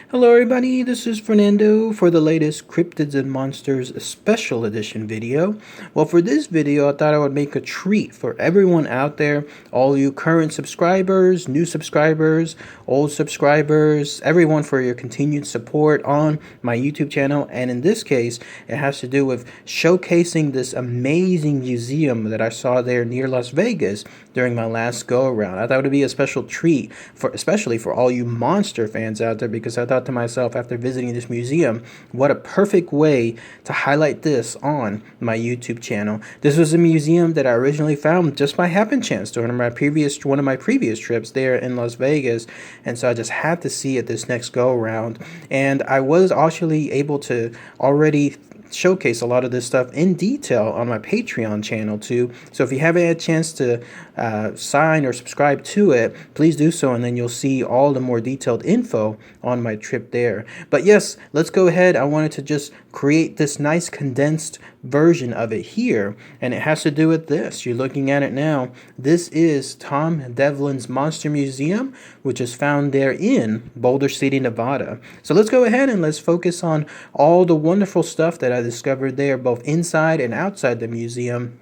Hello everybody, this is Fernando for the latest Cryptids and Monsters special edition video. Well, for this video, I thought I would make a treat for everyone out there, all you current subscribers, new subscribers, old subscribers, everyone for your continued support on my YouTube channel. And in this case, it has to do with showcasing this amazing museum that I saw there near Las Vegas during my last go-around. I thought it would be a special treat, especially for all you monster fans out there, because I thought to myself after visiting this museum, what a perfect way to highlight this on my YouTube channel. This was a museum that I originally found just by happen chance during one of my previous trips there in Las Vegas, and so I just had to see it this next go around. And I was actually able to already showcase a lot of this stuff in detail on my Patreon channel too. So if you haven't had a chance to sign or subscribe to it, please do so, and then you'll see all the more detailed info on my trip there. But yes, let's go ahead. I wanted to just create this nice condensed version of it here, and it has to do with this. You're looking at it now. This is Tom Devlin's Monster Museum, which is found there in Boulder City, Nevada. So let's go ahead and let's focus on all the wonderful stuff that I discovered there, both inside and outside the museum.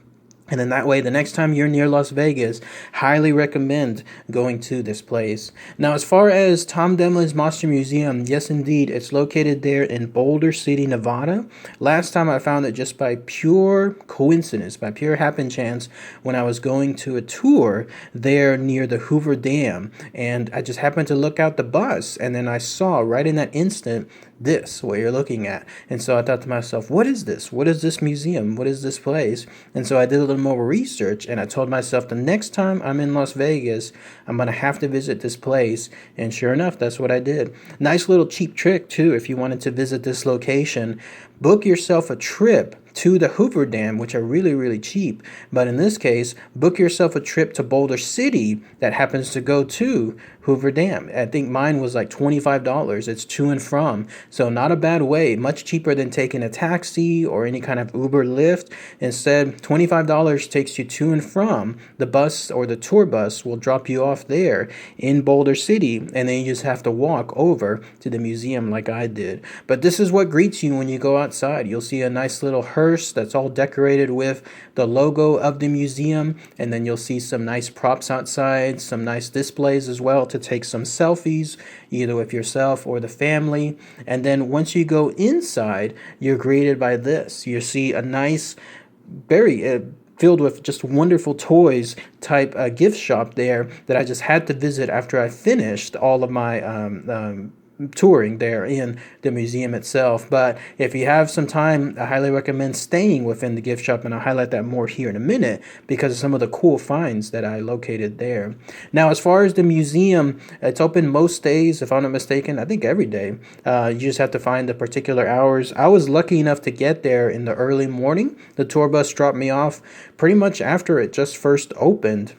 And then that way, the next time you're near Las Vegas, highly recommend going to this place. Now, as far as Tom Devlin's Monster Museum, yes, indeed, it's located there in Boulder City, Nevada. Last time I found it just by pure coincidence, by pure happen chance, when I was going to a tour there near the Hoover Dam. And I just happened to look out the bus, and then I saw right in that instant this, what you're looking at. And so I thought to myself, what is this? What is this museum? What is this place? And so I did a little more research, and I told myself the next time I'm in Las Vegas, I'm going to have to visit this place. And sure enough, that's what I did. Nice little cheap trick too, if you wanted to visit this location. Book yourself a trip to the Hoover Dam, which are really, really cheap. But in this case, book yourself a trip to Boulder City that happens to go to Hoover Dam. I think mine was like $25. It's to and from. So not a bad way. Much cheaper than taking a taxi or any kind of Uber Lyft. Instead, $25 takes you to and from. The bus or the tour bus will drop you off there in Boulder City, and then you just have to walk over to the museum like I did. But this is what greets you when you go outside. You'll see a nice little hearse that's all decorated with the logo of the museum, and then you'll see some nice props outside, some nice displays as well to take some selfies, either with yourself or the family. And then once you go inside, you're greeted by this. You see a nice, very filled with just wonderful toys type gift shop there that I just had to visit after I finished all of my touring there in the museum itself. But if you have some time, I highly recommend staying within the gift shop, and I'll highlight that more here in a minute because of some of the cool finds that I located there. Now, as far as the museum, it's open most days, if I'm not mistaken. I think every day. You just have to find the particular hours. I was lucky enough to get there in the early morning. The tour bus dropped me off pretty much after it just first opened.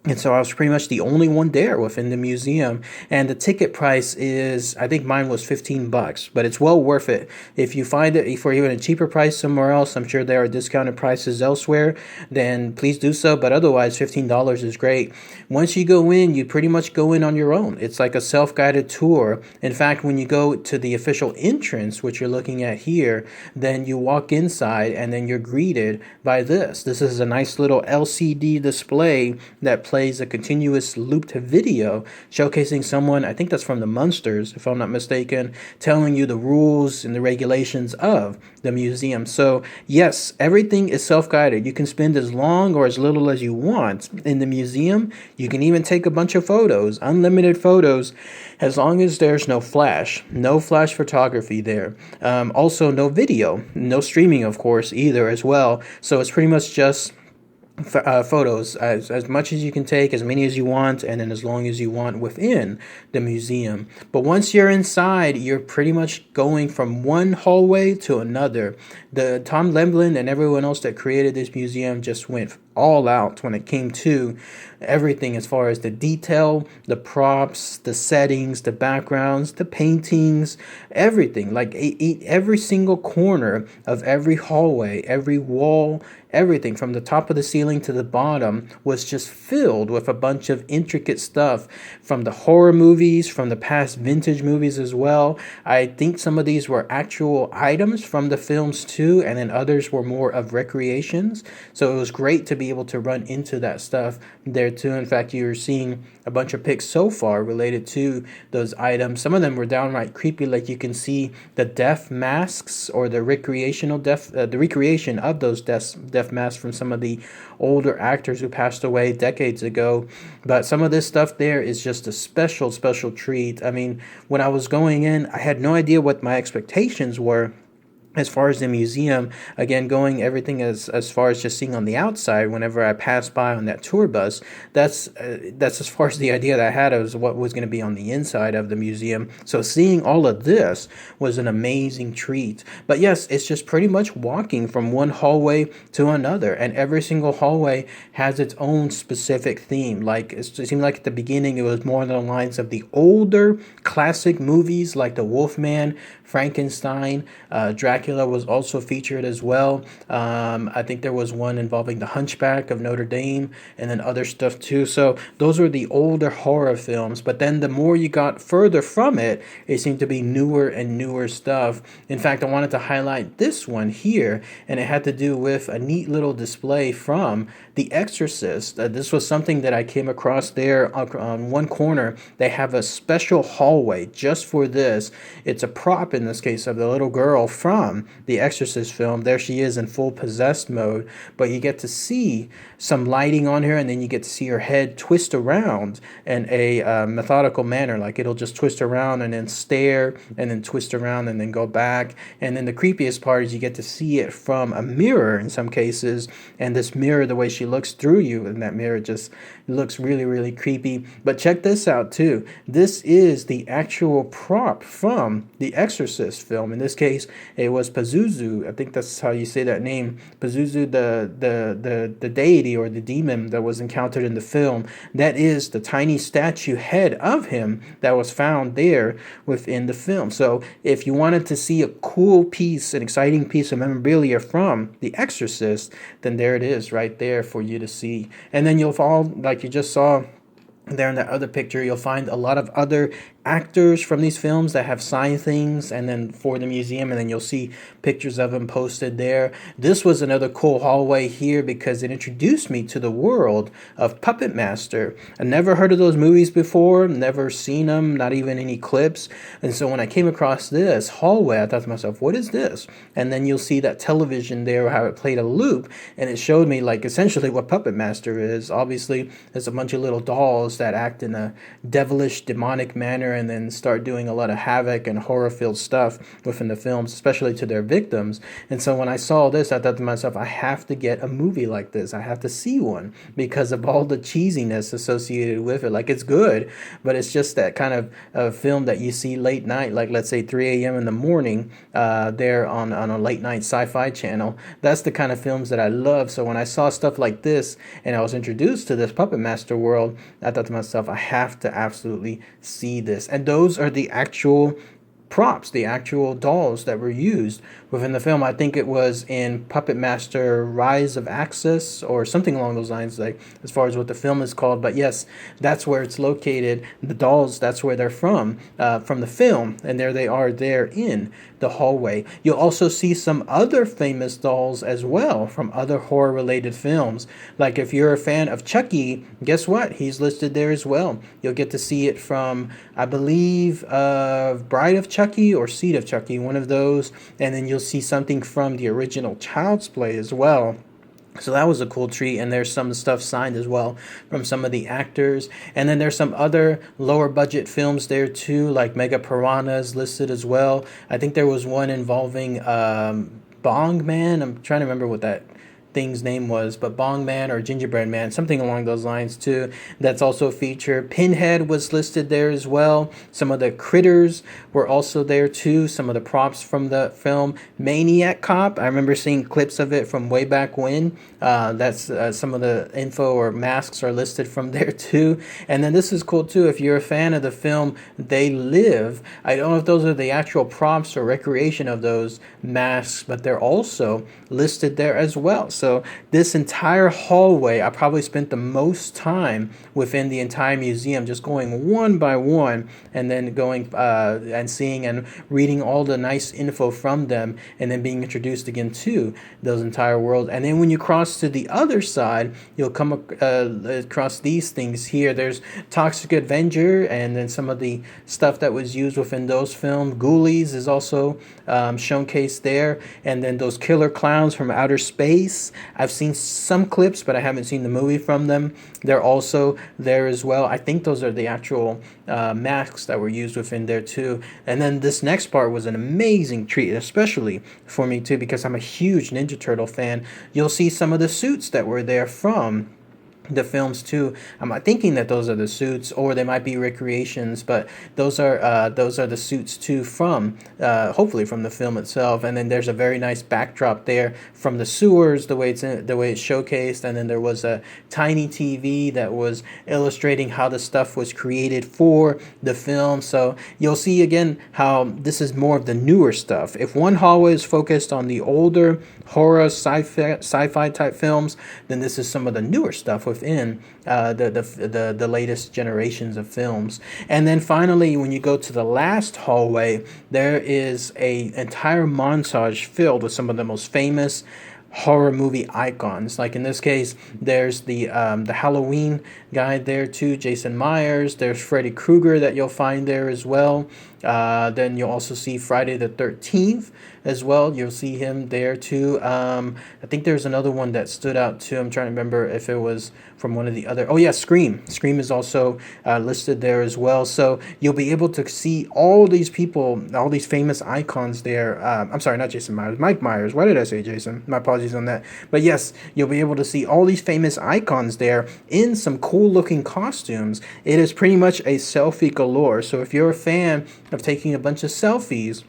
And so I was pretty much the only one there within the museum. And the ticket price is, I think mine was $15, but it's well worth it. If you find it for even a cheaper price somewhere else, I'm sure there are discounted prices elsewhere, then please do so. But otherwise, $15 is great. Once you go in, you pretty much go in on your own. It's like a self-guided tour. In fact, when you go to the official entrance, which you're looking at here, then you walk inside and then you're greeted by this. This is a nice little LCD display that plays a continuous looped video showcasing someone, I think that's from the Munsters, if I'm not mistaken, telling you the rules and the regulations of the museum. So yes, everything is self-guided. You can spend as long or as little as you want in the museum. You can even take a bunch of photos, unlimited photos, as long as there's no flash photography there. Also no video, no streaming of course either as well. So it's pretty much just photos, as much as you can take, as many as you want, and then as long as you want within the museum. But once you're inside, you're pretty much going from one hallway to another. The Tom Devlin and everyone else that created this museum just went all out when it came to everything as far as the detail, the props, the settings, the backgrounds, the paintings, everything. Like every single corner of every hallway, every wall, everything from the top of the ceiling to the bottom was just filled with a bunch of intricate stuff from the horror movies, from the past vintage movies as well. I think some of these were actual items from the films too, and then others were more of recreations. So it was great to be able to run into that stuff there too. In fact, you're seeing a bunch of pics so far related to those items. Some of them were downright creepy, like you can see the death masks or the the recreation of those death masks from some of the older actors who passed away decades ago. But some of this stuff there is just a special treat. I mean, when I was going in, I had no idea what my expectations were as far as the museum. Again, going everything as far as just seeing on the outside whenever I passed by on that tour bus. That's as far as the idea that I had of what was going to be on the inside of the museum. So seeing all of this was an amazing treat. But yes, it's just pretty much walking from one hallway to another, and every single hallway has its own specific theme. Like it seemed like at the beginning it was more along the lines of the older classic movies like The Wolfman, Frankenstein, Dracula was also featured as well. I think there was one involving the Hunchback of Notre Dame, and then other stuff too. So those were the older horror films. But then the more you got further from it, it seemed to be newer and newer stuff. In fact, I wanted to highlight this one here, and it had to do with a neat little display from The Exorcist. This was something that I came across there on one corner. They have a special hallway just for this. It's a prop in this case of the little girl from the Exorcist film. There she is in full possessed mode, but you get to see some lighting on her, and then you get to see her head twist around in a methodical manner. Like it'll just twist around and then stare and then twist around and then go back. And then the creepiest part is you get to see it from a mirror in some cases, and this mirror, the way she looks through you in that mirror, just looks really creepy. But check this out too. This is the actual prop from the Exorcist film. In this case, it was Pazuzu. I think that's how you say that name. Pazuzu, the deity or the demon that was encountered in the film. That is the tiny statue head of him that was found there within the film. So if you wanted to see a cool piece, an exciting piece of memorabilia from The Exorcist, then there it is right there for you to see. And then you'll fall, like you just saw there in that other picture, you'll find a lot of other actors from these films that have signed things and then for the museum, and then you'll see pictures of them posted there. This was another cool hallway here because it introduced me to the world of Puppet Master. I never heard of those movies before, never seen them, not even any clips. And so when I came across this hallway, I thought to myself, what is this? And then you'll see that television there, how it played a loop, and it showed me like essentially what Puppet Master is. Obviously, there's a bunch of little dolls that act in a devilish, demonic manner and then start doing a lot of havoc and horror-filled stuff within the films, especially to their victims. And so when I saw this, I thought to myself, I have to get a movie like this. I have to see one because of all the cheesiness associated with it. Like, it's good, but it's just that kind of film that you see late night, like let's say 3 a.m. in the morning there on a late night sci-fi channel. That's the kind of films that I love. So when I saw stuff like this and I was introduced to this Puppet Master world, I thought to myself, I have to absolutely see this. And those are the actual props, the actual dolls that were used within the film. I think it was in Puppet Master Rise of Axis or something along those lines, like as far as what the film is called. But yes, that's where it's located. The dolls, that's where they're from the film, and there they are there in the hallway. You'll also see some other famous dolls as well from other horror related films. Like if you're a fan of Chucky, guess what? He's listed there as well. You'll get to see it from, I believe, Bride of Chucky or Seed of Chucky, one of those. And then you'll see something from the original Child's Play as well. So that was a cool treat, and there's some stuff signed as well from some of the actors. And then there's some other lower budget films there too, like Mega Piranhas listed as well. I think there was one involving Bong Man. I'm trying to remember what that thing's name was, but Bong Man or Gingerbread Man, something along those lines too. That's also featured. Pinhead was listed there as well. Some of the critters were also there too. Some of the props from the film. Maniac Cop, I remember seeing clips of it from way back when. That's some of the info or masks are listed from there too. And then this is cool too. If you're a fan of the film They Live, I don't know if those are the actual props or recreation of those masks, but they're also listed there as well. So this entire hallway, I probably spent the most time within the entire museum, just going one by one and then going and seeing and reading all the nice info from them, and then being introduced again to those entire world. And then when you cross to the other side, you'll come across these things here. There's Toxic Avenger, and then some of the stuff that was used within those films. Ghoulies is also showcased there, and then those killer clowns from outer space. I've seen some clips, but I haven't seen the movie from them. They're also there as well. I think those are the actual masks that were used within there too. And then this next part was an amazing treat, especially for me too, because I'm a huge Ninja Turtle fan. You'll see some of the suits that were there from the films too. I'm thinking that those are the suits, or they might be recreations, but those are the suits too from hopefully from the film itself. And then there's a very nice backdrop there from the sewers, the way it's showcased. And then there was a tiny TV that was illustrating how the stuff was created for the film. So you'll see again how this is more of the newer stuff. If one hallway is focused on the older horror sci-fi type films, then this is some of the newer stuff within the latest generations of films. And then finally, when you go to the last hallway, there is a entire montage filled with some of the most famous horror movie icons. Like in this case, there's the Halloween guy there too, Jason Myers. There's Freddy Krueger that you'll find there as well. Then you'll also see Friday the 13th as well. You'll see him there too. I think there's another one that stood out too. I'm trying to remember if it was from one of the other. Oh yeah, Scream. Scream is also listed there as well. So you'll be able to see all these people, all these famous icons there. I'm sorry, not Jason Myers, Mike Myers. Why did I say Jason? My apologies on that. But yes, you'll be able to see all these famous icons there in some cool looking costumes. It is pretty much a selfie galore. So if you're a fan of taking a bunch of selfies,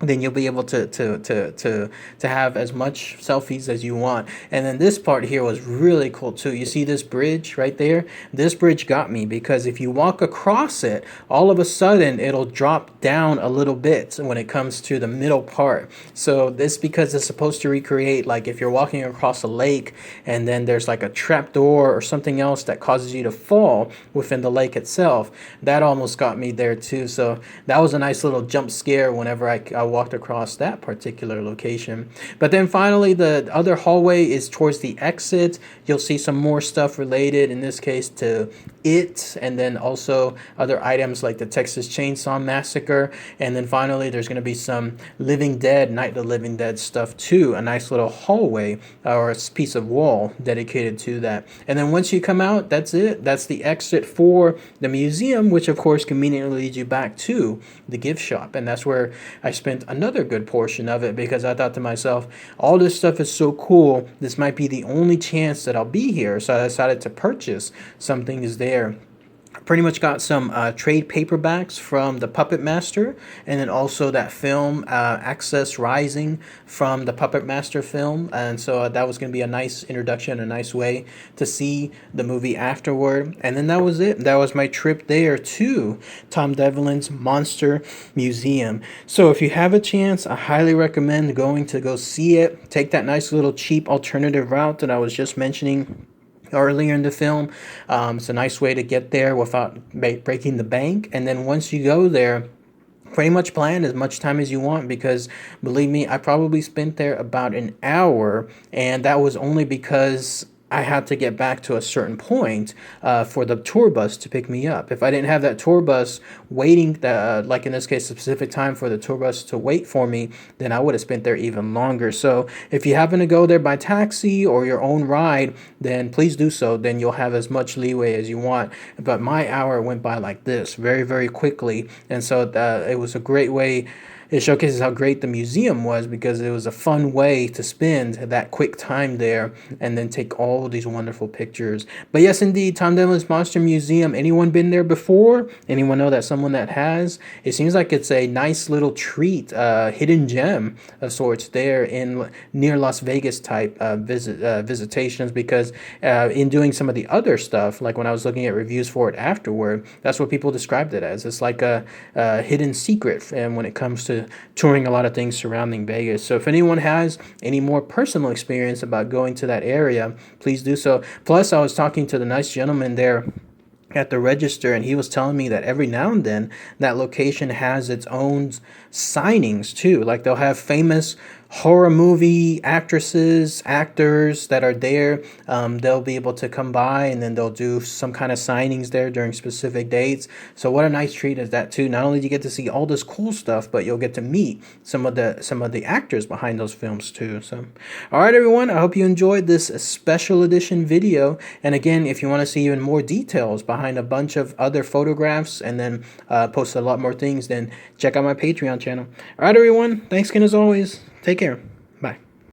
then you'll be able to have as much selfies as you want. And then this part here was really cool too. You see this bridge right there? This bridge got me because if you walk across it, all of a sudden it'll drop down a little bit when it comes to the middle part. So this, because it's supposed to recreate, like if you're walking across a lake and then there's like a trap door or something else that causes you to fall within the lake itself. That almost got me there too. So that was a nice little jump scare whenever I walked across that particular location. But then finally, the other hallway is towards the exit. You'll see some more stuff related, in this case, to it, and then also other items like the Texas Chainsaw Massacre. And then finally, there's going to be some Living Dead, Night of the Living Dead stuff too. A nice little hallway or a piece of wall dedicated to that. And then once you come out, that's it. That's the exit for the museum, which of course conveniently leads you back to the gift shop. And that's where I spent another good portion of it, because I thought to myself, all this stuff is so cool, this might be the only chance that I'll be here. So I decided to purchase some things there. Pretty much got some trade paperbacks from the Puppet Master, and then also that film Access Rising from the Puppet Master film. And so that was going to be a nice introduction, a nice way to see the movie afterward. And then that was it. That was my trip there to Tom Devlin's Monster Museum. So if you have a chance, I highly recommend going to go see it. Take that nice little cheap alternative route that I was just mentioning earlier in the film. It's a nice way to get there without breaking the bank. And then once you go there, pretty much plan as much time as you want, because believe me, I probably spent there about an hour, and that was only because I had to get back to a certain point for the tour bus to pick me up. If I didn't have that tour bus waiting, like in this case, a specific time for the tour bus to wait for me, then I would have spent there even longer. So if you happen to go there by taxi or your own ride, then please do so. Then you'll have as much leeway as you want. But my hour went by like this, very, very quickly. And so it was a great way it showcases how great the museum was, because it was a fun way to spend that quick time there and then take all these wonderful pictures. But yes, indeed, Tom Devlin's Monster Museum. Anyone been there before? Anyone know that someone that has? It seems like it's a nice little treat, hidden gem of sorts there in near Las Vegas type visitations, because in doing some of the other stuff, like when I was looking at reviews for it afterward, that's what people described it as. It's like a hidden secret, and when it comes to touring a lot of things surrounding Vegas. So if anyone has any more personal experience about going to that area, please do so. Plus, I was talking to the nice gentleman there at the register, and he was telling me that every now and then that location has its own signings too. Like they'll have famous horror movie actresses, actors that are there. They'll be able to come by, and then they'll do some kind of signings there during specific dates. So what a nice treat is that too. Not only do you get to see all this cool stuff, but you'll get to meet some of the actors behind those films too. So all right, everyone, I hope you enjoyed this special edition video. And again, if you want to see even more details behind a bunch of other photographs, and then post a lot more things, then check out my Patreon channel. All right, everyone, thanks again as always. Take care.